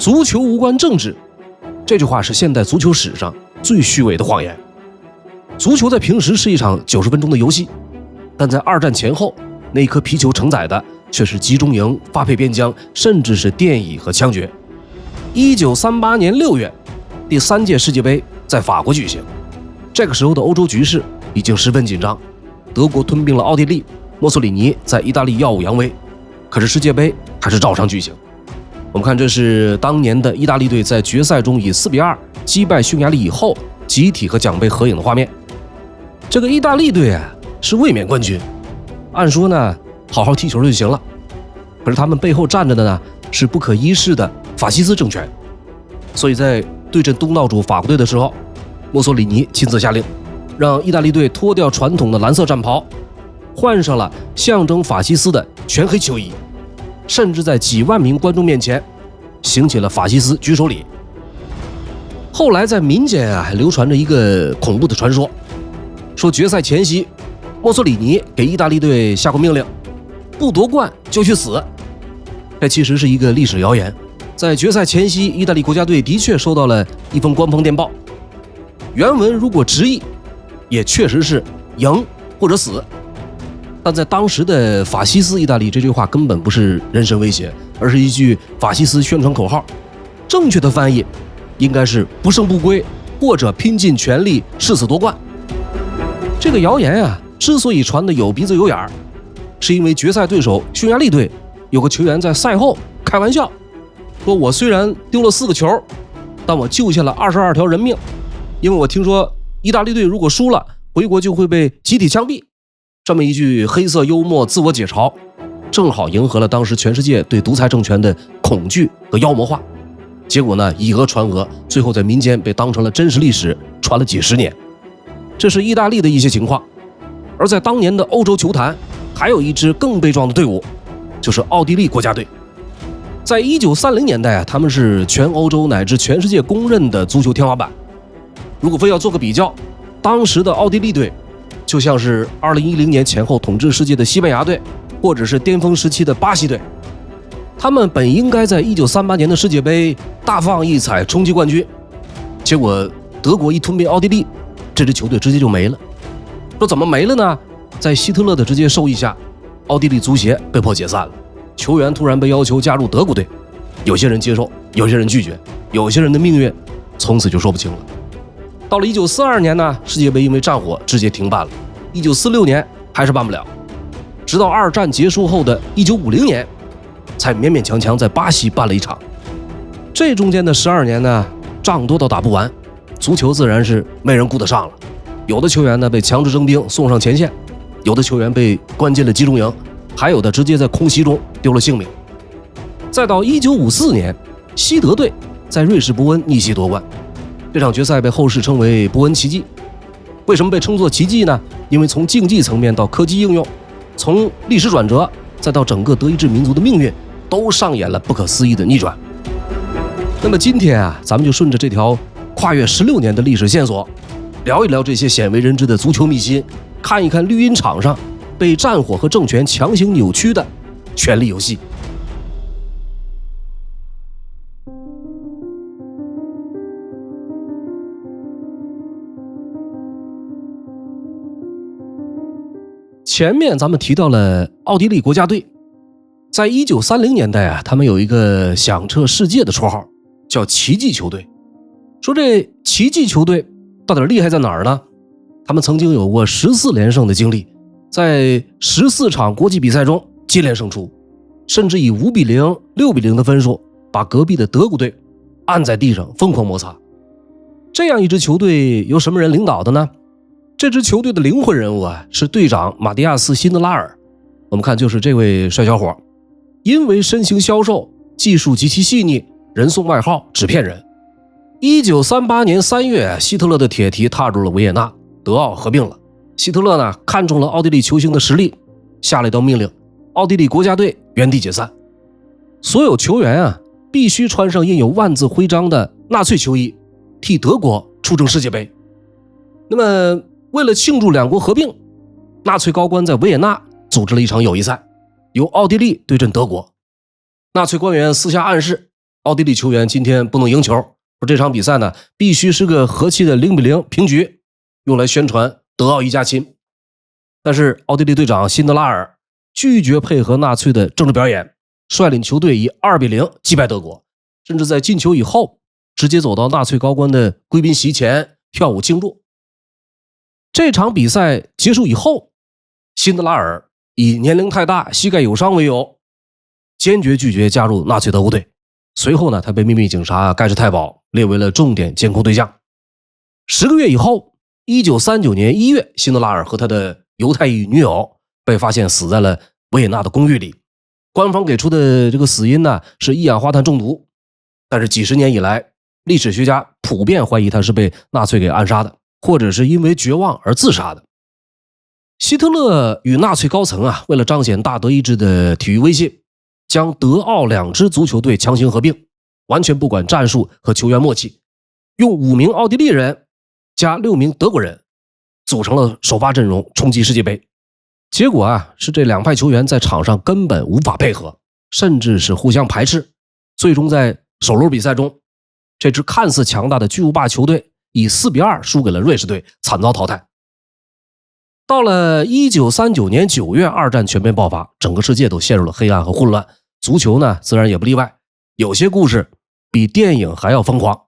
足球无关政治，这句话是现代足球史上最虚伪的谎言。足球在平时是一场90分钟的游戏，但在二战前后，那一颗皮球承载的却是集中营、发配边疆，甚至是电椅和枪决。1938年6月，第3届世界杯在法国举行。这个时候的欧洲局势已经十分紧张，德国吞并了奥地利，墨索里尼在意大利耀武扬威，可是世界杯还是照常举行。我们看，这是当年的意大利队在决赛中以4-2击败匈牙利以后，集体和奖杯合影的画面。这个意大利队是卫冕冠军，按说呢好好踢球就行了，可是他们背后站着的呢是不可一世的法西斯政权。所以在对阵东道主法国队的时候，墨索里尼亲自下令，让意大利队脱掉传统的蓝色战袍，换上了象征法西斯的全黑球衣，甚至在几万名观众面前行起了法西斯举手礼。后来在民间还流传着一个恐怖的传说，说决赛前夕，墨索里尼给意大利队下过命令，不夺冠就去死。这其实是一个历史谣言。在决赛前夕，意大利国家队的确收到了一封官方电报，原文如果直译，也确实是赢或者死。但在当时的法西斯意大利，这句话根本不是人身威胁，而是一句法西斯宣传口号。正确的翻译应该是不胜不归，或者拼尽全力誓死夺冠。这个谣言之所以传得有鼻子有眼儿，是因为决赛对手匈牙利队有个球员在赛后开玩笑说，我虽然丢了4个球，但我救下了22条人命，因为我听说意大利队如果输了，回国就会被集体枪毙。这么一句黑色幽默自我解嘲，正好迎合了当时全世界对独裁政权的恐惧和妖魔化。结果呢，以讹传讹，最后在民间被当成了真实历史，传了几十年。这是意大利的一些情况。而在当年的欧洲球坛，还有一支更悲壮的队伍，就是奥地利国家队。在1930年代他们是全欧洲乃至全世界公认的足球天花板。如果非要做个比较，当时的奥地利队就像是2010年前后统治世界的西班牙队，或者是巅峰时期的巴西队。他们本应该在1938年的世界杯大放异彩，冲击冠军，结果德国一吞并奥地利，这支球队直接就没了。说怎么没了呢？在希特勒的直接授意下，奥地利足协被迫解散了，球员突然被要求加入德国队，有些人接受，有些人拒绝，有些人的命运从此就说不清了。到了1942年呢，世界杯因为战火直接停办了，1946年还是办不了，直到二战结束后的1950年才勉勉强强在巴西办了一场。这中间的12年呢，仗多到打不完，足球自然是没人顾得上了。有的球员呢被强制征兵送上前线，有的球员被关进了集中营，还有的直接在空袭中丢了性命。再到1954年，西德队在瑞士伯恩逆袭夺冠，这场决赛被后世称为伯恩奇迹。为什么被称作奇迹呢？因为从竞技层面到科技应用，从历史转折再到整个德意志民族的命运，都上演了不可思议的逆转。那么今天咱们就顺着这条跨越16年的历史线索，聊一聊这些鲜为人知的足球秘辛，看一看绿茵场上被战火和政权强行扭曲的权力游戏。前面咱们提到了奥地利国家队，在1930年代他们有一个响彻世界的绰号，叫奇迹球队。说这奇迹球队到底厉害在哪儿呢？他们曾经有过14连胜的经历，在14场国际比赛中接连胜出，甚至以5-0、6-0的分数把隔壁的德国队按在地上疯狂摩擦。这样一支球队由什么人领导的呢？这支球队的灵魂人物是队长马蒂亚斯·辛德拉尔。我们看就是这位帅小伙，因为身形消瘦，技术极其细腻，人送外号纸片人。1938年3月，希特勒的铁蹄踏入了维也纳，德奥合并了。希特勒呢看中了奥地利球星的实力，下了一道命令，奥地利国家队原地解散，所有球员必须穿上印有万字徽章的纳粹球衣，替德国出征世界杯。那么为了庆祝两国合并，纳粹高官在维也纳组织了一场友谊赛，由奥地利对阵德国。纳粹官员私下暗示，奥地利球员今天不能赢球，说这场比赛呢必须是个和气的0-0平局，用来宣传德奥一家亲。但是奥地利队长辛德拉尔拒绝配合纳粹的政治表演，率领球队以2-0击败德国，甚至在进球以后直接走到纳粹高官的贵宾席前跳舞庆祝。这场比赛结束以后，辛德拉尔以年龄太大、膝盖有伤为由，坚决拒绝加入纳粹德国队。随后呢，他被秘密警察盖世太保列为了重点监控对象。10个月以后，1939年1月，辛德拉尔和他的犹太裔女友被发现死在了维也纳的公寓里。官方给出的这个死因呢是一氧化碳中毒，但是几十年以来，历史学家普遍怀疑他是被纳粹给暗杀的，或者是因为绝望而自杀的。希特勒与纳粹高层为了彰显大德意志的体育威信，将德奥2支足球队强行合并，完全不管战术和球员默契，用5名奥地利人加6名德国人组成了首发阵容冲击世界杯。结果是这两派球员在场上根本无法配合，甚至是互相排斥。最终在首轮比赛中，这支看似强大的巨无霸球队以4-2输给了瑞士队，惨遭淘汰。到了1939年9月，二战全面爆发，整个世界都陷入了黑暗和混乱，足球呢自然也不例外。有些故事比电影还要疯狂。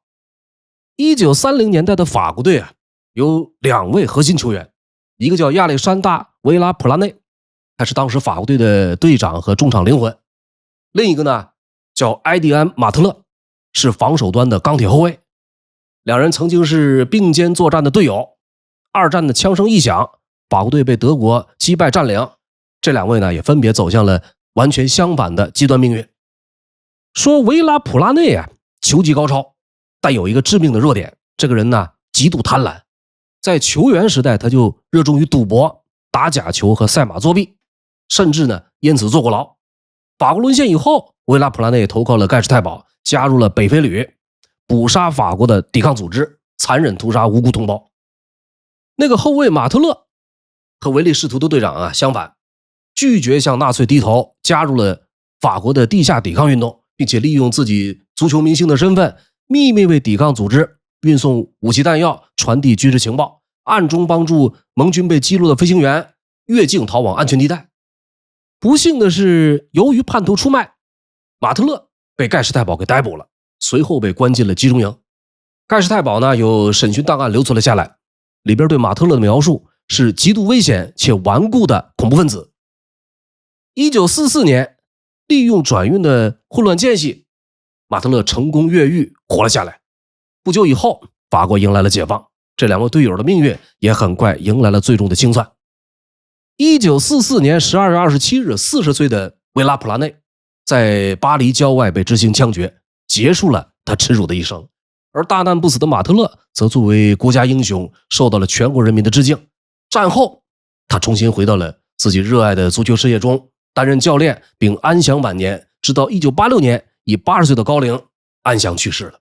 1930年代的法国队有2位核心球员，一个叫亚历山大·维拉普拉内，他是当时法国队的队长和中场灵魂；另一个呢叫埃迪安·马特勒，是防守端的钢铁后卫。两人曾经是并肩作战的队友。二战的枪声一响，法国队被德国击败占领，这2位呢也分别走向了完全相反的极端命运。说维拉普拉内球技高超，但有一个致命的弱点，这个人呢极度贪婪，在球员时代他就热衷于赌博、打假球和赛马作弊，甚至呢因此坐过牢。法国沦陷以后，维拉普拉内投靠了盖世太保，加入了北非旅，捕杀法国的抵抗组织，残忍屠杀无辜同胞。那个后卫马特勒和唯利是图的队长相反，拒绝向纳粹低头，加入了法国的地下抵抗运动，并且利用自己足球明星的身份，秘密为抵抗组织运送武器弹药，传递军事情报，暗中帮助盟军被击落的飞行员越境逃往安全地带。不幸的是，由于叛徒出卖，马特勒被盖世太保给逮捕了，随后被关进了集中营。盖世太保呢有审讯档案留存了下来，里边对马特勒的描述是极度危险且顽固的恐怖分子。1944年，利用转运的混乱间隙，马特勒成功越狱活了下来。不久以后，法国迎来了解放，这2位队友的命运也很快迎来了最终的清算。1944年12月27日，40岁的维拉普拉内在巴黎郊外被执行枪决，结束了他耻辱的一生。而大难不死的马特勒则作为国家英雄受到了全国人民的致敬。战后，他重新回到了自己热爱的足球事业中，担任教练并安享晚年，直到1986年以80岁的高龄安详去世了。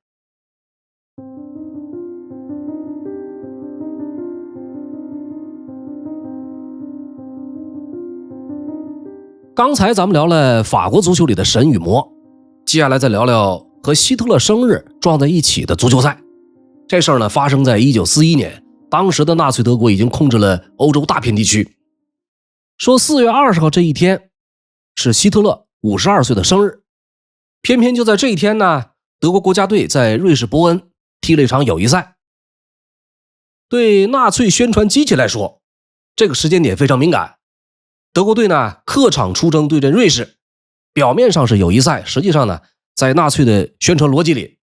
刚才咱们聊了法国足球里的神与魔，接下来再聊聊和希特勒生日撞在一起的足球赛。这事儿呢发生在1941年，当时的纳粹德国已经控制了欧洲大片地区。说4月20号这一天是希特勒52岁的生日，偏偏就在这一天呢，德国国家队在瑞士伯恩踢了一场友谊赛。对纳粹宣传机器来说，这个时间点非常敏感。德国队呢客场出征对阵瑞士，表面上是友谊赛，实际上呢在纳粹的宣传逻辑里，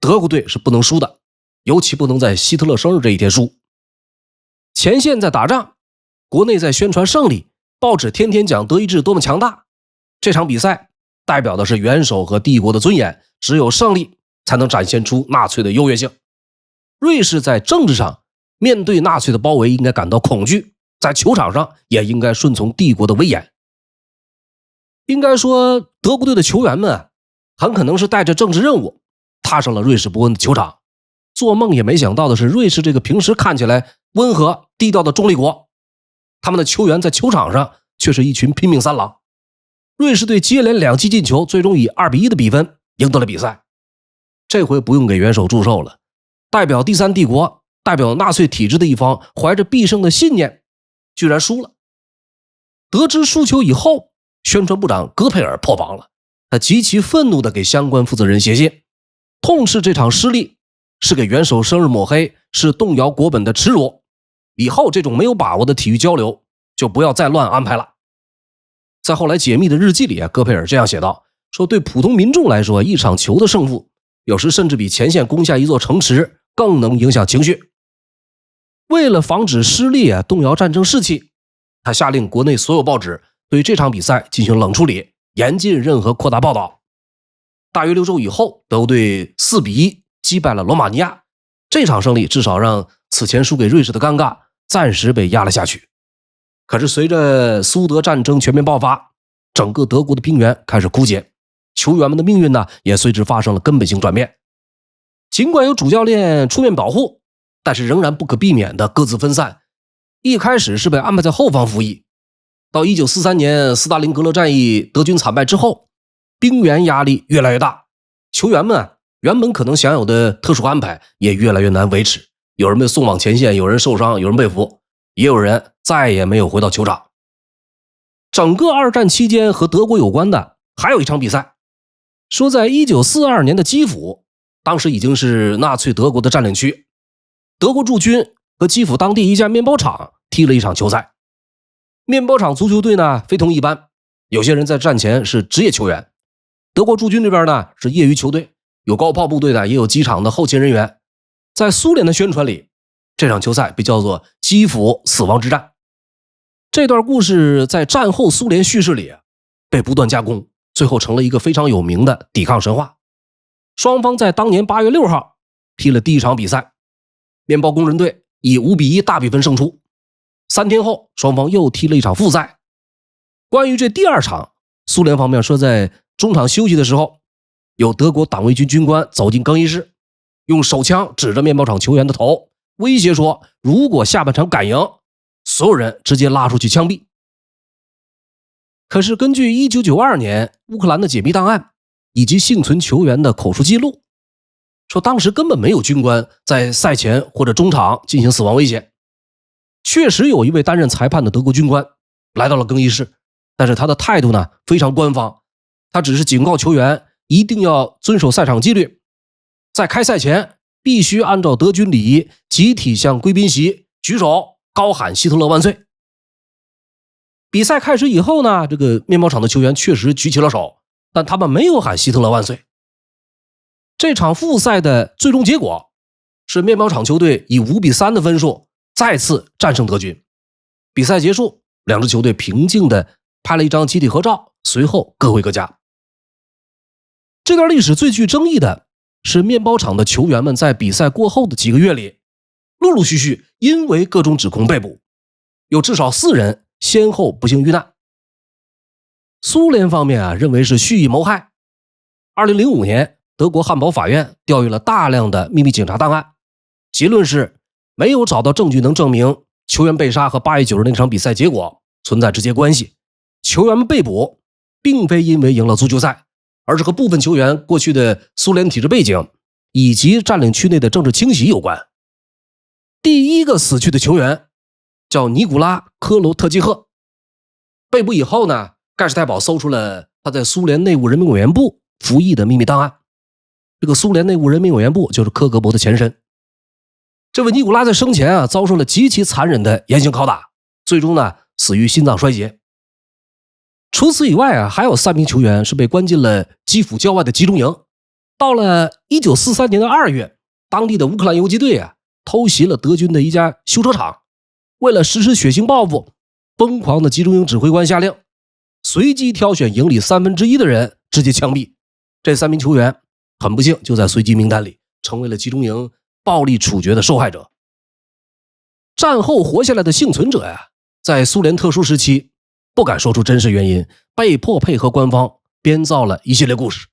德国队是不能输的，尤其不能在希特勒生日这一天输。前线在打仗，国内在宣传胜利，报纸天天讲德意志多么强大。这场比赛代表的是元首和帝国的尊严，只有胜利才能展现出纳粹的优越性。瑞士在政治上面对纳粹的包围应该感到恐惧，在球场上也应该顺从帝国的威严。应该说，德国队的球员们很可能是带着政治任务踏上了瑞士伯恩的球场。做梦也没想到的是，瑞士这个平时看起来温和低调的中立国，他们的球员在球场上却是一群拼命三郎。瑞士队接连2记进球，最终以2-1的比分赢得了比赛。这回不用给元首祝寿了，代表第三帝国，代表纳粹体制的一方，怀着必胜的信念，居然输了。得知输球以后，宣传部长戈培尔破防了，他极其愤怒地给相关负责人写信，痛斥这场失利是给元首生日抹黑，是动摇国本的耻辱，以后这种没有把握的体育交流就不要再乱安排了。在后来解密的日记里，戈培尔这样写道，说对普通民众来说，一场球的胜负有时甚至比前线攻下一座城池更能影响情绪。为了防止失利动摇战争士气，他下令国内所有报纸对这场比赛进行冷处理，严禁任何扩大报道。大约6周以后，德国队4-1击败了罗马尼亚，这场胜利至少让此前输给瑞士的尴尬暂时被压了下去。可是随着苏德战争全面爆发，整个德国的兵源开始枯竭，球员们的命运呢也随之发生了根本性转变。尽管有主教练出面保护，但是仍然不可避免的各自分散。一开始是被安排在后方服役，到1943年斯大林格勒战役德军惨败之后，兵源压力越来越大，球员们原本可能享有的特殊安排也越来越难维持，有人被送往前线，有人受伤，有人被俘，也有人再也没有回到球场。整个二战期间和德国有关的还有一场比赛，说在1942年的基辅，当时已经是纳粹德国的占领区，德国驻军和基辅当地一家面包厂踢了一场球赛。面包厂足球队呢非同一般，有些人在战前是职业球员，德国驻军这边呢是业余球队，有高炮部队的，也有机场的后勤人员。在苏联的宣传里，这场球赛被叫做基辅死亡之战。这段故事在战后苏联叙事里被不断加工，最后成了一个非常有名的抵抗神话。双方在当年8月6号踢了第一场比赛，面包工人队以5-1大比分胜出。3天后，双方又踢了一场复赛。关于这第二场，苏联方面说在中场休息的时候，有德国党卫军军官走进更衣室，用手枪指着面包厂球员的头，威胁说如果下半场敢赢，所有人直接拉出去枪毙。可是根据1992年乌克兰的解密档案以及幸存球员的口述记录，说当时根本没有军官在赛前或者中场进行死亡威胁。确实有一位担任裁判的德国军官来到了更衣室，但是他的态度呢非常官方，他只是警告球员一定要遵守赛场纪律，在开赛前必须按照德军礼仪集体向贵宾席举手高喊希特勒万岁。比赛开始以后呢，这个面包厂的球员确实举起了手，但他们没有喊希特勒万岁。这场复赛的最终结果是面包厂球队以5-3的分数再次战胜德军。比赛结束，两支球队平静地拍了一张集体合照，随后各回各家。这段历史最具争议的是面包厂的球员们在比赛过后的几个月里，陆陆续续因为各种指控被捕，有至少4人先后不幸遇难。苏联方面认为是蓄意谋害。2005年，德国汉堡法院调阅了大量的秘密警察档案，结论是没有找到证据能证明球员被杀和8月9日那场比赛结果存在直接关系。球员们被捕并非因为赢了足球赛，而是和部分球员过去的苏联体制背景以及占领区内的政治清洗有关。第一个死去的球员叫尼古拉·科罗特基赫，被捕以后呢，盖世太保搜出了他在苏联内务人民委员部服役的秘密档案。这个苏联内务人民委员部就是科格勃的前身。这位尼古拉在生前遭受了极其残忍的严刑拷打，最终呢死于心脏衰竭。除此以外还有3名球员是被关进了基辅郊外的集中营。到了1943年的2月，当地的乌克兰游击队偷袭了德军的一家修车厂，为了实施血腥报复，疯狂的集中营指挥官下令随机挑选营里1/3的人直接枪毙。这3名球员很不幸就在随机名单里成为了集中营暴力处决的受害者。战后活下来的幸存者在苏联特殊时期不敢说出真实原因，被迫配合官方编造了一系列故事，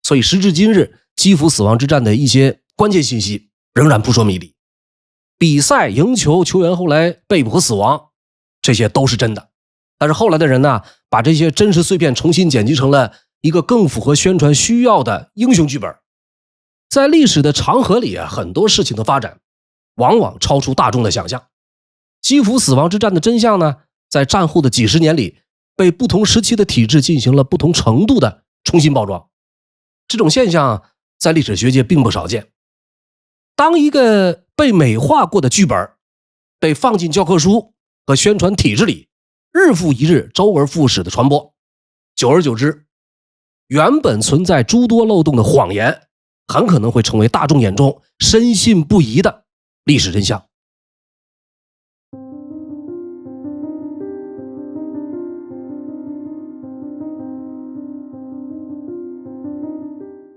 所以时至今日，基辅死亡之战的一些关键信息仍然扑朔迷离。比赛赢球，球员后来被捕和死亡，这些都是真的。但是后来的人呢，把这些真实碎片重新剪辑成了一个更符合宣传需要的英雄剧本。在历史的长河里很多事情的发展往往超出大众的想象。基辅死亡之战的真相呢，在战后的几十年里被不同时期的体制进行了不同程度的重新包装。这种现象在历史学界并不少见。当一个被美化过的剧本被放进教科书和宣传体制里，日复一日，周而复始的传播，久而久之，原本存在诸多漏洞的谎言很可能会成为大众眼中深信不疑的历史真相。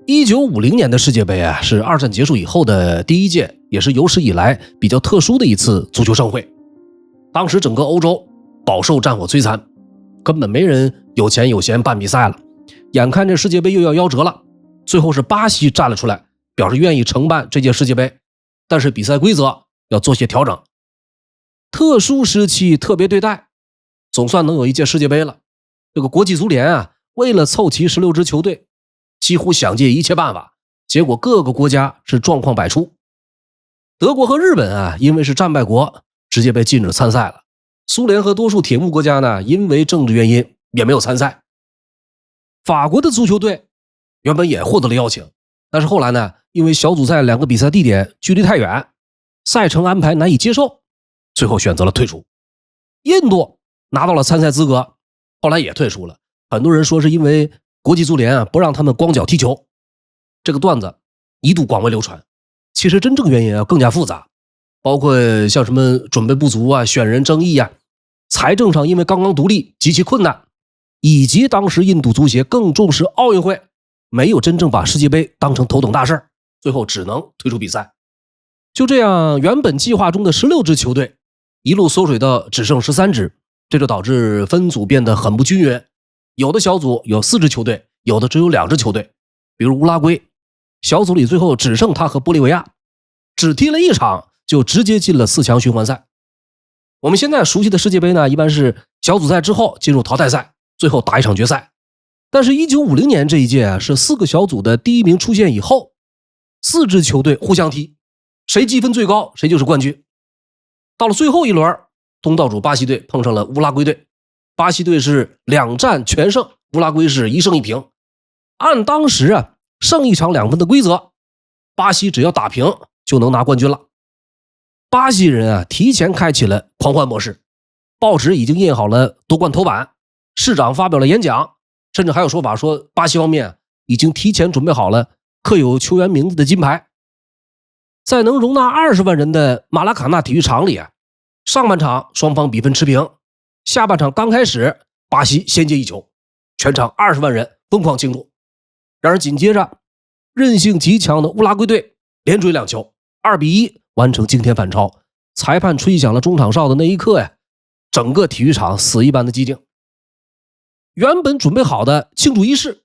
1950年的世界杯是二战结束以后的第一届，也是有史以来比较特殊的一次足球盛会。当时整个欧洲饱受战火摧残，根本没人有钱有闲办比赛了。眼看这世界杯又要夭折了，最后是巴西站了出来，表示愿意承办这届世界杯，但是比赛规则要做些调整。特殊时期特别对待，总算能有一届世界杯了。这个国际足联为了凑齐16支球队，几乎想尽一切办法，结果各个国家是状况百出。德国和日本因为是战败国，直接被禁止参赛了。苏联和多数铁幕国家呢，因为政治原因也没有参赛。法国的足球队原本也获得了邀请，但是后来呢，因为小组赛2个比赛地点距离太远，赛程安排难以接受，最后选择了退出。印度拿到了参赛资格，后来也退出了。很多人说是因为国际足联不让他们光脚踢球，这个段子一度广为流传。其实真正原因更加复杂，包括像什么准备不足选人争议财政上因为刚刚独立极其困难，以及当时印度足协更重视奥运会，没有真正把世界杯当成头等大事，最后只能退出比赛。就这样，原本计划中的16支球队一路缩水到只剩13支，这就导致分组变得很不均匀。有的小组有4支球队，有的只有2支球队。比如乌拉圭，小组里最后只剩他和玻利维亚，只踢了1场就直接进了4强循环赛。我们现在熟悉的世界杯呢，一般是小组赛之后进入淘汰赛，最后打一场决赛。但是1950年这一届是4个小组的第一名出现以后，4支球队互相踢，谁积分最高谁就是冠军。到了最后一轮，东道主巴西队碰上了乌拉圭队，巴西队是2战全胜，乌拉圭是1胜1平。按当时胜1场2分的规则，巴西只要打平就能拿冠军了。巴西人提前开启了狂欢模式，报纸已经印好了夺冠头版，市长发表了演讲，甚至还有说法说巴西方面已经提前准备好了刻有球员名字的金牌。在能容纳20万人的马拉卡纳体育场里上半场双方比分持平，下半场刚开始，巴西先接一球，全场20万人疯狂庆祝。然而紧接着，韧性极强的乌拉圭队连追2球，2比1完成惊天反超。裁判吹响了中场哨的那一刻整个体育场死一般的寂静。原本准备好的庆祝仪式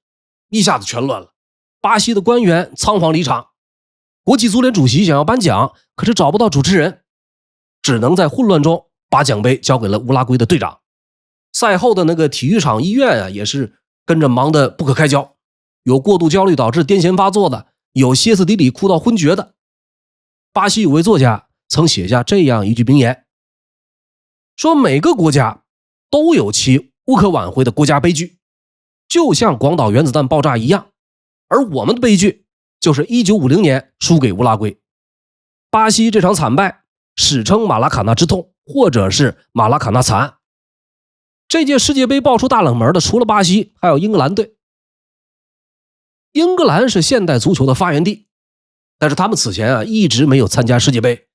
一下子全乱了，巴西的官员仓皇离场，国际足联主席想要颁奖，可是找不到主持人，只能在混乱中把奖杯交给了乌拉圭的队长。赛后的那个体育场医院也是跟着忙得不可开交，有过度焦虑导致癫痫发作的，有歇斯底里哭到昏厥的。巴西有位作家曾写下这样一句名言，说每个国家都有其不可挽回的国家悲剧，就像广岛原子弹爆炸一样，而我们的悲剧就是1950年输给乌拉圭。巴西这场惨败史称马拉卡纳之痛，或者是马拉卡纳惨案。这届世界杯爆出大冷门的除了巴西还有英格兰队。英格兰是现代足球的发源地，但是他们此前一直没有参加世界杯，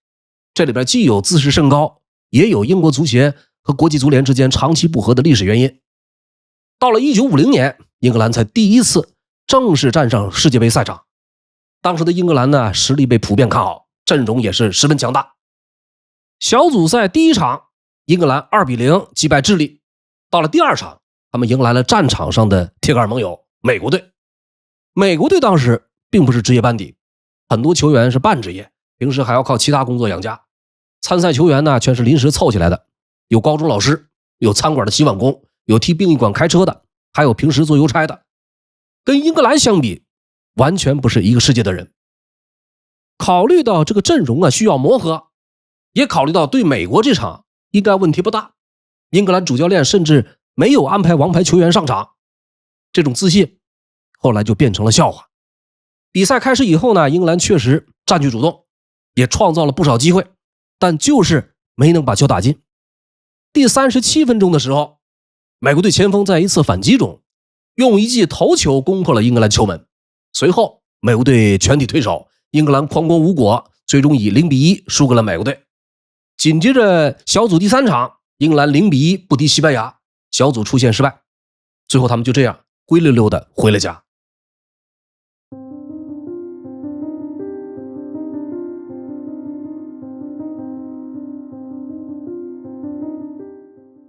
这里边既有自视甚高，也有英国足协和国际足联之间长期不和的历史原因。到了1950年，英格兰才第一次正式站上世界杯赛场。当时的英格兰呢，实力被普遍看好，阵容也是十分强大。小组赛第一场，英格兰2比0击败智利。到了第2场，他们迎来了战场上的铁杆盟友美国队。美国队当时并不是职业班底，很多球员是半职业，平时还要靠其他工作养家。参赛球员呢，全是临时凑起来的，有高中老师，有餐馆的洗碗工，有替殡仪馆开车的，还有平时做邮差的。跟英格兰相比，完全不是一个世界的人。考虑到这个阵容需要磨合，也考虑到对美国这场应该问题不大，英格兰主教练甚至没有安排王牌球员上场，这种自信后来就变成了笑话。比赛开始以后呢，英格兰确实占据主动，也创造了不少机会，但就是没能把球打进。第37分钟的时候，美国队前锋在一次反击中用一记头球攻破了英格兰球门，随后美国队全体退守，英格兰狂攻无果，最终以0-1输给了美国队。紧接着小组第3场，英格兰0-1不敌西班牙，小组出线失败，最后他们就这样灰溜溜的回了家。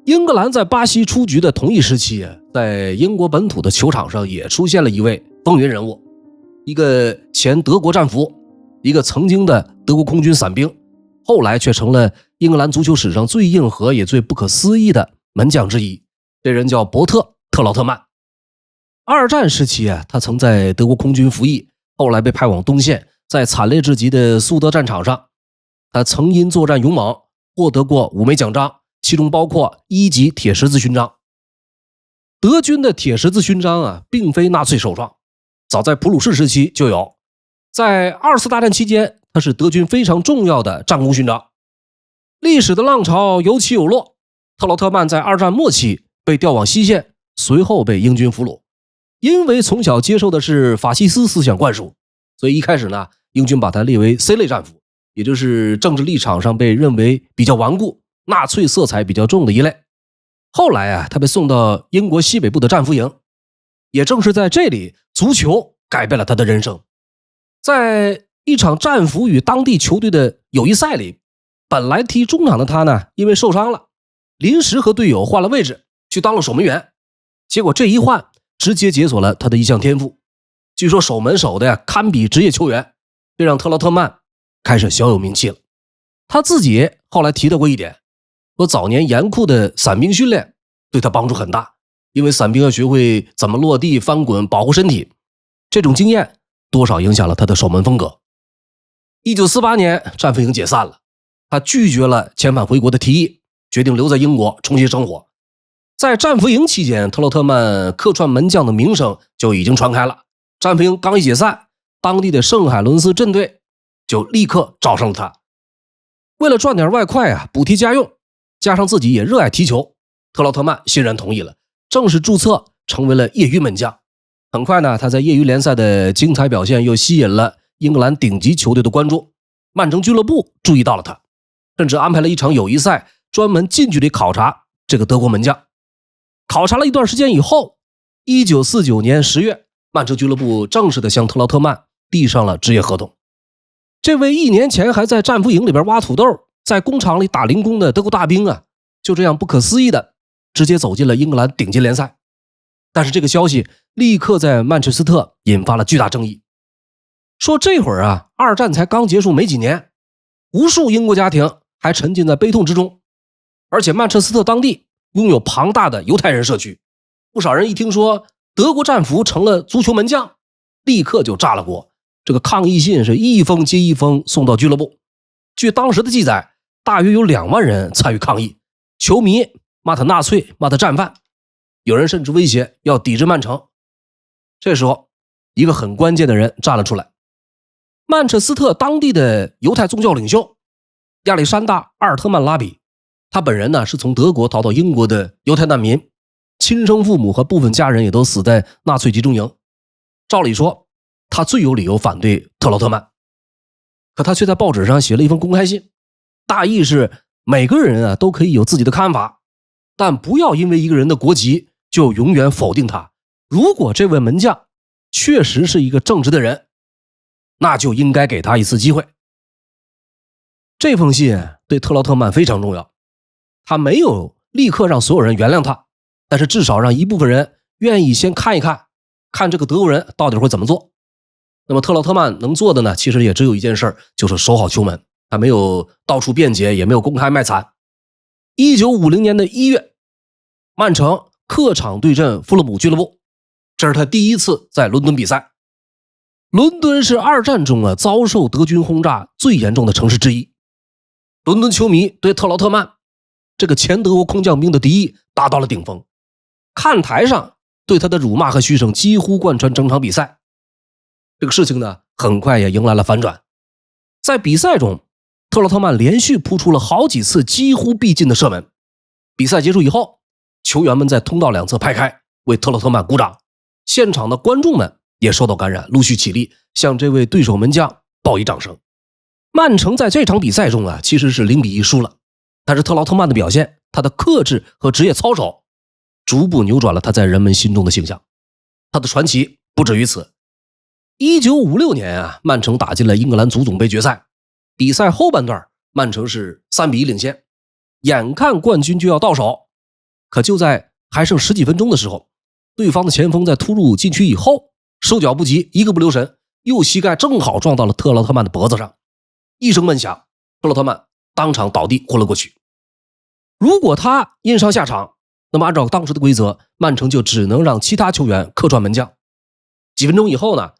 英格兰在巴西出局的同一时期，在英国本土的球场上也出现了一位风云人物，一个前德国战俘，一个曾经的德国空军伞兵，后来却成了英格兰足球史上最硬核也最不可思议的门将之一。这人叫伯特·特劳特曼。二战时期他曾在德国空军服役，后来被派往东线，在惨烈至极的苏德战场上，他曾因作战勇猛获得过5枚奖章，其中包括1级铁十字勋章。德军的铁十字勋章并非纳粹首创，早在普鲁士时期就有。在2次大战期间，它是德军非常重要的战功勋章。历史的浪潮有起有落，特劳特曼在二战末期被调往西线，随后被英军俘虏。因为从小接受的是法西斯思想灌输，所以一开始呢，英军把他列为 C 类战俘，也就是政治立场上被认为比较顽固，纳粹色彩比较重的一类。后来他被送到英国西北部的战俘营，也正是在这里，足球改变了他的人生。在一场战俘与当地球队的友谊赛里，本来踢中场的他呢，因为受伤了，临时和队友换了位置，去当了守门员。结果这一换，直接解锁了他的一项天赋。据说守门守的堪比职业球员，这让特劳特曼开始小有名气了。他自己后来提到过一点，说早年严酷的伞兵训练对他帮助很大，因为伞兵要学会怎么落地、翻滚、保护身体，这种经验多少影响了他的守门风格。1948年战俘营解散了，他拒绝了遣返回国的提议，决定留在英国重新生活。在战俘营期间，特劳特曼客串门将的名声就已经传开了。战俘营刚一解散，当地的圣海伦斯镇队就立刻找上了他。为了赚点外快补贴家用，加上自己也热爱踢球，特劳特曼欣然同意了，正式注册成为了业余门将。很快呢，他在业余联赛的精彩表现又吸引了英格兰顶级球队的关注，曼城俱乐部注意到了他，甚至安排了一场友谊赛，专门近距离考察这个德国门将。考察了一段时间以后，1949年10月，曼城俱乐部正式的向特劳特曼递上了职业合同。这位1年前还在战俘营里边挖土豆，在工厂里打零工的德国大兵就这样不可思议的直接走进了英格兰顶级联赛。但是这个消息立刻在曼彻斯特引发了巨大争议，说这会儿二战才刚结束没几年，无数英国家庭还沉浸在悲痛之中，而且曼彻斯特当地拥有庞大的犹太人社区，不少人一听说德国战俘成了足球门将，立刻就炸了锅。这个抗议信是一封接一封送到俱乐部。据当时的记载，大约有2万人参与抗议，球迷骂他纳粹，骂他战犯，有人甚至威胁要抵制曼城。这时候一个很关键的人站了出来，曼彻斯特当地的犹太宗教领袖亚历山大·阿尔特曼拉比，他本人呢是从德国逃到英国的犹太难民，亲生父母和部分家人也都死在纳粹集中营。照理说他最有理由反对特劳特曼，可他却在报纸上写了一封公开信，大意是每个人都可以有自己的看法，但不要因为一个人的国籍就永远否定他。如果这位门将确实是一个正直的人，那就应该给他一次机会。这封信对特劳特曼非常重要，他没有立刻让所有人原谅他，但是至少让一部分人愿意先看一看，看这个德国人到底会怎么做。那么特劳特曼能做的呢，其实也只有一件事，就是守好球门。他没有到处辩解，也没有公开卖惨。1950年的1月，曼城客场对阵富勒姆俱乐部，这是他第一次在伦敦比赛。伦敦是二战中遭受德军轰炸最严重的城市之一。伦敦球迷对特劳特曼这个前德国空降兵的敌意达到了顶峰，看台上对他的辱骂和嘘声几乎贯穿整场比赛。这个事情呢，很快也迎来了反转。在比赛中，特劳特曼连续扑出了好几次几乎必进的射门。比赛结束以后，球员们在通道两侧排开，为特劳特曼鼓掌。现场的观众们也受到感染，陆续起立，向这位对手门将报以掌声。曼城在这场比赛中其实是0-1输了，但是特劳特曼的表现，他的克制和职业操守，逐步扭转了他在人们心中的形象。他的传奇不止于此。1956年曼城打进了英格兰足总杯决赛。比赛后半段，曼城是3-1领先，眼看冠军就要到手，可就在还剩10几分钟的时候，对方的前锋在突入禁区以后，手脚不及，一个不留神，右膝盖正好撞到了特劳特曼的脖子上，一声闷响，特劳特曼当场倒地昏了过去。如果他因伤下场，那么按照当时的规则，曼城就只能让其他球员客串门将。几分钟以后呢，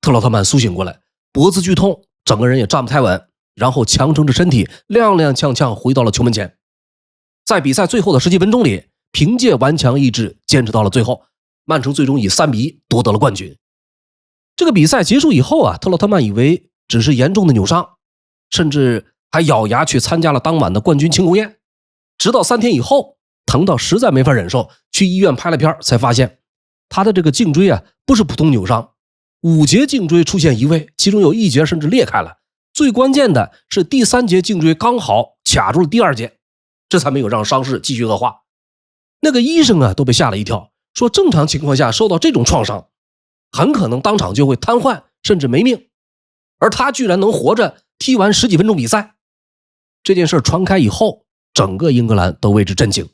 特劳特曼苏醒过来，脖子剧痛，整个人也站不太稳，然后强撑着身体踉踉跄跄回到了球门前。在比赛最后的10几分钟里，凭借顽强意志坚持到了最后，曼城最终以3-1夺得了冠军。这个比赛结束以后特劳特曼以为只是严重的扭伤，甚至还咬牙去参加了当晚的冠军庆功宴。直到3天以后，疼到实在没法忍受，去医院拍了片，才发现他的这个颈椎不是普通扭伤，5节颈椎出现移位，其中有1节甚至裂开了。最关键的是第3节颈椎刚好卡住了第2节，这才没有让伤势继续恶化。那个医生都被吓了一跳，说正常情况下受到这种创伤，很可能当场就会瘫痪甚至没命，而他居然能活着踢完10几分钟比赛。这件事传开以后，整个英格兰都为之震惊。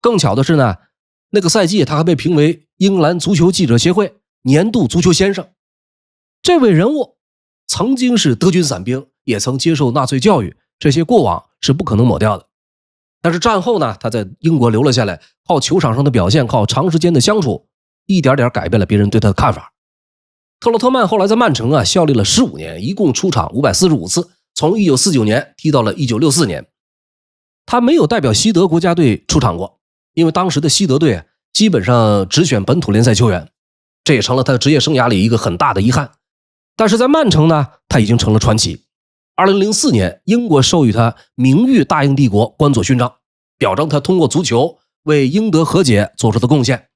更巧的是呢，那个赛季他还被评为英格兰足球记者协会年度足球先生。这位人物曾经是德军伞兵，也曾接受纳粹教育，这些过往是不可能抹掉的。但是战后呢，他在英国留了下来，靠球场上的表现，靠长时间的相处，一点点改变了别人对他的看法。特劳特曼后来在曼城效力了15年，一共出场545次，从1949年踢到了1964年。他没有代表西德国家队出场过，因为当时的西德队基本上只选本土联赛球员，这也成了他职业生涯里一个很大的遗憾。但是在曼城呢，他已经成了传奇。2004年，英国授予他名誉大英帝国官佐勋章，表彰他通过足球为英德和解做出的贡献。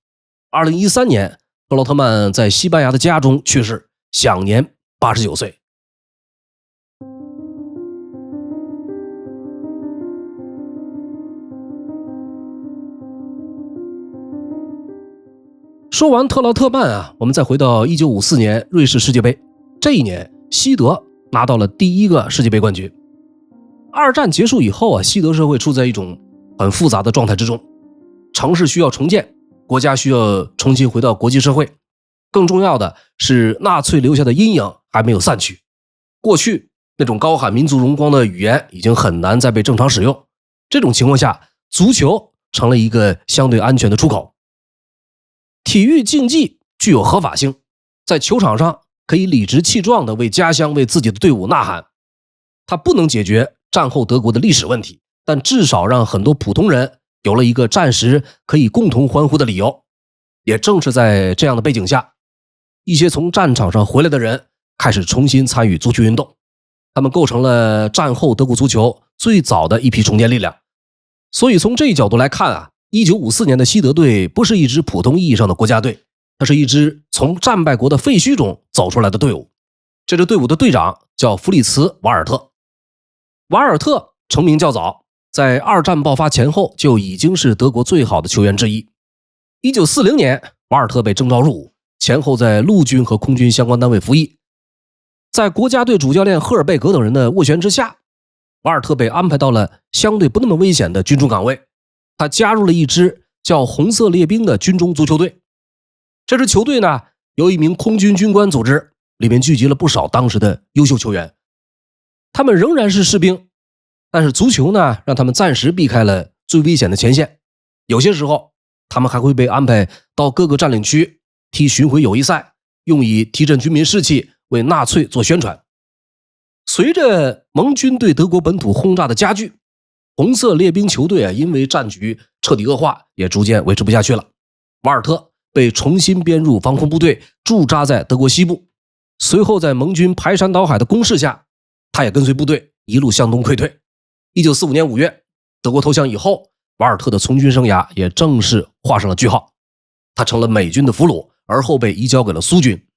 2013年，特劳特曼在西班牙的家中去世，享年89岁。说完特劳特曼我们再回到1954年瑞士世界杯。这一年，西德拿到了第1个世界杯冠军。二战结束以后西德社会处在一种很复杂的状态之中，城市需要重建，国家需要重新回到国际社会。更重要的是，纳粹留下的阴影还没有散去。过去那种高喊民族荣光的语言已经很难再被正常使用。这种情况下，足球成了一个相对安全的出口。体育竞技具有合法性，在球场上可以理直气壮地为家乡为自己的队伍呐喊。它不能解决战后德国的历史问题，但至少让很多普通人有了一个暂时可以共同欢呼的理由。也正是在这样的背景下，一些从战场上回来的人开始重新参与足球运动，他们构成了战后德国足球最早的一批重建力量。所以从这一角度来看1954年的西德队不是一支普通意义上的国家队，它是一支从战败国的废墟中走出来的队伍。这支队伍的队长叫弗里茨·瓦尔特。瓦尔特成名较早，在二战爆发前后就已经是德国最好的球员之一。1940年，瓦尔特被征召入伍，前后在陆军和空军相关单位服役。在国家队主教练赫尔贝格等人的斡旋之下，瓦尔特被安排到了相对不那么危险的军中岗位。他加入了一支叫红色列兵的军中足球队。这支球队呢，由一名空军军官组织，里面聚集了不少当时的优秀球员。他们仍然是士兵，但是足球呢，让他们暂时避开了最危险的前线。有些时候他们还会被安排到各个占领区踢巡回友谊赛，用以提振军民士气，为纳粹做宣传。随着盟军对德国本土轰炸的加剧，红色列兵球队因为战局彻底恶化，也逐渐维持不下去了。瓦尔特被重新编入防空部队，驻扎在德国西部。随后在盟军排山倒海的攻势下，他也跟随部队一路向东溃退。1945年5月，德国投降以后，瓦尔特的从军生涯也正式画上了句号。他成了美军的俘虏，而后被移交给了苏军。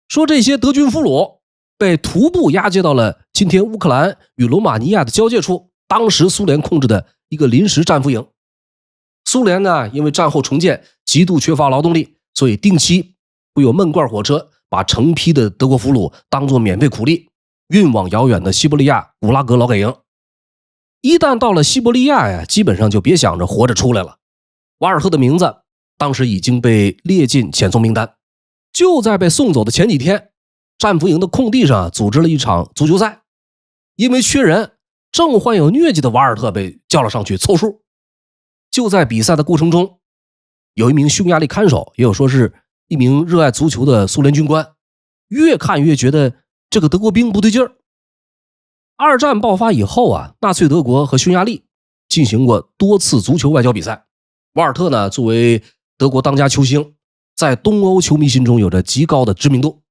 说这些德军俘虏被徒步押解到了今天乌克兰与罗马尼亚的交界处，当时苏联控制的一个临时战俘营。苏联呢，因为战后重建极度缺乏劳动力，所以定期会有闷罐火车把成批的德国俘虏当作免费苦力运往遥远的西伯利亚古拉格劳改营。一旦到了西伯利亚基本上就别想着活着出来了。瓦尔特的名字当时已经被列进遣送名单。就在被送走的前几天，战俘营的空地上组织了一场足球赛。因为缺人，正患有疟疾的瓦尔特被叫了上去凑数。就在比赛的过程中，有一名匈牙利看守，也有说是一名热爱足球的苏联军官，越看越觉得这个德国兵不对劲儿。二战爆发以后纳粹德国和匈牙利进行过多次足球外交比赛。瓦尔特呢，作为德国当家球星，在东欧球迷心中有着极高的知名度。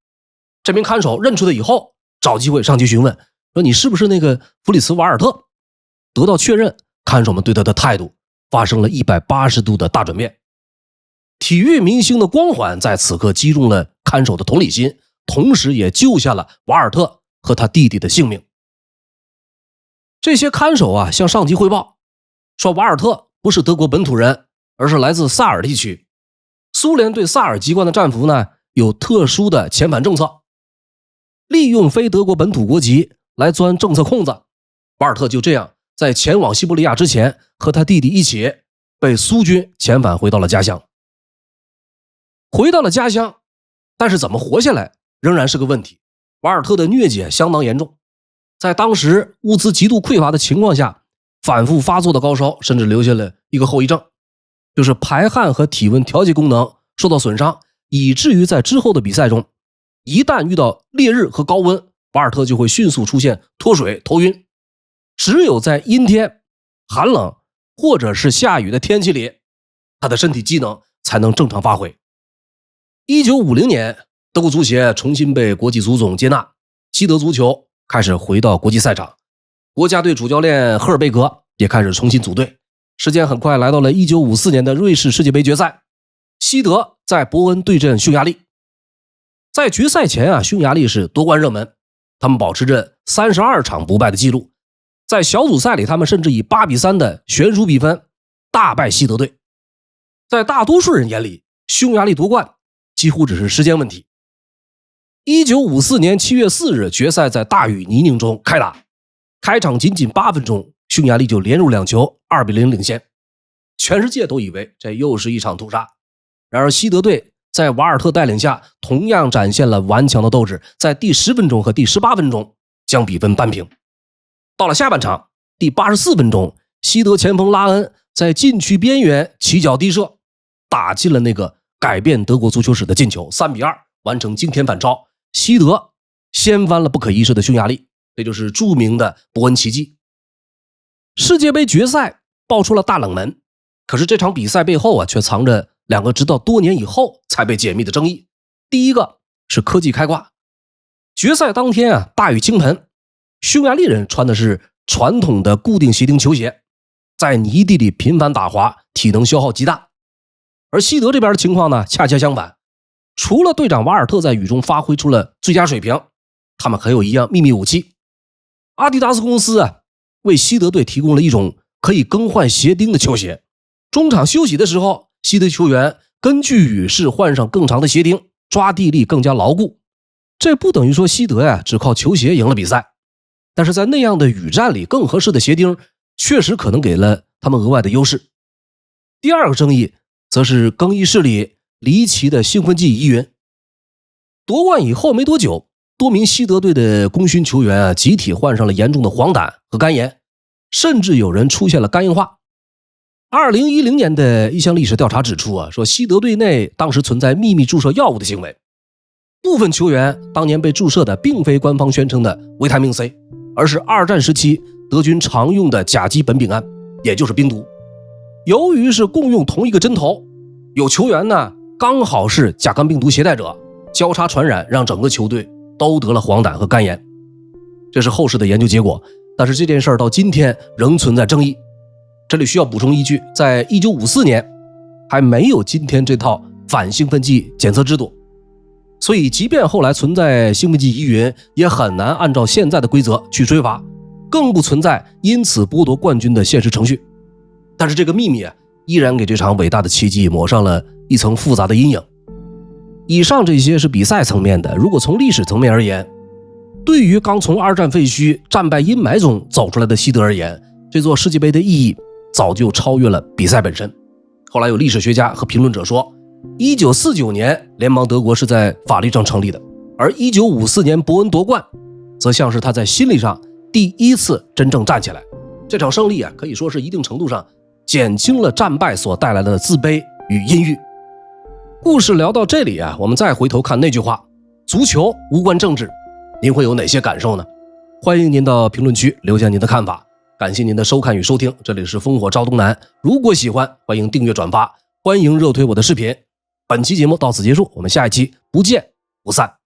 这名看守认出他以后，找机会上去询问，说你是不是那个弗里茨·瓦尔特？得到确认，看守们对他的态度发生了180度的大转变。体育明星的光环在此刻击中了看守的同理心，同时也救下了瓦尔特和他弟弟的性命。这些看守向上级汇报说，瓦尔特不是德国本土人，而是来自萨尔地区。苏联对萨尔籍贯的战俘呢，有特殊的遣返政策，利用非德国本土国籍来钻政策空子。瓦尔特就这样在前往西伯利亚之前，和他弟弟一起被苏军遣返回到了家乡。回到了家乡，但是怎么活下来仍然是个问题。瓦尔特的疟疾相当严重，在当时物资极度匮乏的情况下，反复发作的高烧甚至留下了一个后遗症，就是排汗和体温调节功能受到损伤，以至于在之后的比赛中，一旦遇到烈日和高温，瓦尔特就会迅速出现脱水、头晕。只有在阴天、寒冷或者是下雨的天气里，他的身体机能才能正常发挥。1950年，德国足协重新被国际足总接纳，西德足球开始回到国际赛场，国家队主教练赫尔贝格也开始重新组队。时间很快来到了1954年的瑞士世界杯决赛，西德在伯恩对阵匈牙利。在决赛前匈牙利是夺冠热门，他们保持着32场不败的记录。在小组赛里，他们甚至以8-3的悬殊比分大败西德队。在大多数人眼里，匈牙利夺冠几乎只是时间问题。1954年7月4日，决赛在大雨泥泞中开打，开场仅仅8分钟，匈牙利就连入2球，2-0领先。全世界都以为这又是一场屠杀。然而西德队在瓦尔特带领下，同样展现了顽强的斗志，在第10分钟和第18分钟将比分扳平。到了下半场，第84分钟，西德前锋拉恩在禁区边缘起脚低射，打进了那个改变德国足球史的进球，3-2完成惊天反超，西德掀翻了不可一世的匈牙利，这就是著名的伯恩奇迹。世界杯决赛爆出了大冷门，可是这场比赛背后却藏着两个直到多年以后才被解密的争议。第一个是科技开挂。决赛当天大雨倾盆，匈牙利人穿的是传统的固定鞋钉球鞋，在泥地里频繁打滑，体能消耗极大。而西德这边的情况呢，恰恰相反。除了队长瓦尔特在雨中发挥出了最佳水平，他们还有一样秘密武器。阿迪达斯公司为西德队提供了一种可以更换鞋钉的球鞋。中场休息的时候，西德球员根据雨势换上更长的鞋钉，抓地力更加牢固。这不等于说西德只靠球鞋赢了比赛，但是在那样的雨战里，更合适的鞋钉确实可能给了他们额外的优势。第二个争议则是更衣室里离奇的兴奋剂疑云。夺冠以后没多久，多名西德队的功勋球员集体患上了严重的黄疸和肝炎，甚至有人出现了肝硬化。2010年的一项历史调查指出说西德队内当时存在秘密注射药物的行为，部分球员当年被注射的并非官方宣称的维他命 C， 而是二战时期德军常用的甲基苯丙胺，也就是冰毒。由于是共用同一个针头，有球员呢刚好是甲肝病毒携带者，交叉传染，让整个球队都得了黄疸和肝炎。这是后世的研究结果，但是这件事到今天仍存在争议。这里需要补充一句，在1954年还没有今天这套反兴奋剂检测制度，所以即便后来存在兴奋剂疑云，也很难按照现在的规则去追罚，更不存在因此剥夺冠军的现实程序。但是这个秘密依然给这场伟大的奇迹抹上了一层复杂的阴影。以上这些是比赛层面的，如果从历史层面而言，对于刚从二战废墟战败阴霾中走出来的西德而言，这座世界杯的意义早就超越了比赛本身。后来有历史学家和评论者说，1949年联邦德国是在法律上成立的，而1954年伯恩夺冠则像是他在心理上第一次真正站起来。这场胜利可以说是一定程度上减轻了战败所带来的自卑与阴郁。故事聊到这里我们再回头看那句话，足球无关政治，您会有哪些感受呢？欢迎您到评论区留下您的看法。感谢您的收看与收听，这里是烽火朝东南。如果喜欢，欢迎订阅转发，欢迎热推我的视频。本期节目到此结束，我们下一期不见不散。